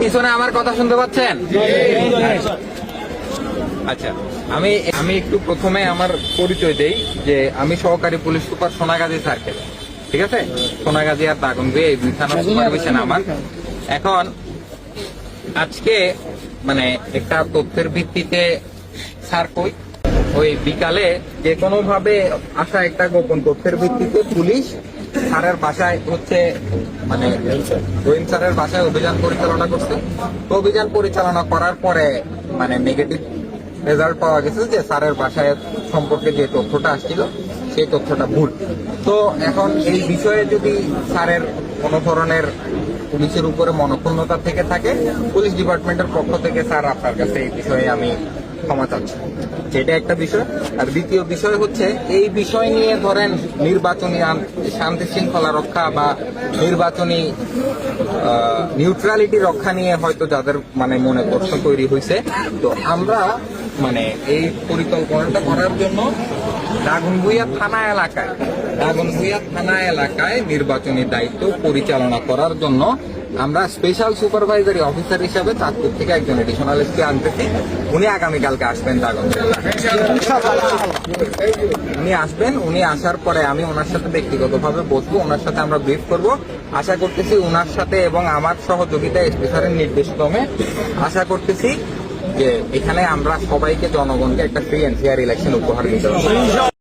পিছনে আমার কথা শুনতে পাচ্ছেন? আচ্ছা, আমি আমি একটু প্রথমে আমার পরিচয় দেই যে আমি সহকারী পুলিশ সুপার সোনাগাজী সার্কেল, ঠিক আছে? সোনাগাজী আর দাগনভূঞা এই দুই থানার সুপারভিশন আমার। এখন আজকে মানে একটা তথ্যের ভিত্তিতে স্যার কই ওই বিকালে যে কোনো ভাবে আসা একটা গোপন তথ্যের ভিত্তিতে পুলিশ স্যারের বাসায় হচ্ছে মানে রহিম স্যারের বাসায় অভিযান পরিচালনা করছে। তো অভিযান পরিচালনা করার পরে মানে নেগেটিভ রেজাল্ট পাওয়া গেছে যে স্যারের বাসায় সম্পর্কে যে তথ্যটা আসছিল সেই তথ্যটা ভুল। তো এখন এই বিষয়ে যদি স্যারের কোনো ধরনের পুলিশের উপরে মনক্ষুণ্ণতা থেকে থাকে, পুলিশ ডিপার্টমেন্টের পক্ষ থেকে স্যার আপনার কাছে এই বিষয়ে আমি ক্ষমা চাচ্ছি। যেটা একটা বিষয়। আর দ্বিতীয় বিষয় হচ্ছে এই বিষয় নিয়ে ধরেন নির্বাচনী শান্তি শৃঙ্খলা রক্ষা বা নির্বাচনী নিউট্রালিটি রক্ষা নিয়ে হয়তো যাদের মানে মনে প্রশ্ন তৈরি হয়েছে, তো আমরা মানে এই পরিকল্পনাটা করার জন্য দাগনভূঞা থানা এলাকায় নির্বাচনী দায়িত্ব পরিচালনা করার জন্য আমরা স্পেশাল সুপারভাইজারি অফিসার হিসাবে চাঁদপুর থেকে একজন এডিশনাল এসপি আনতেছি। উনি আগামীকালকে আসবেন দাগনভূঞা। উনি আসবেন, উনি আসার পরে আমি ওনার সাথে ব্যক্তিগতভাবে বসবো, ওনার সাথে আমরা ব্রিফ করব। আশা করতেছি ওনার সাথে এবং আমার সহযোগিতা এসপি স্যারের নির্দেশক্রমে আশা করতেছি যে এখানে আমরা সবাইকে জনগণকে একটা ফ্রি এন্ড ফেয়ার ইলেকশন উপহার দিতে পারবো।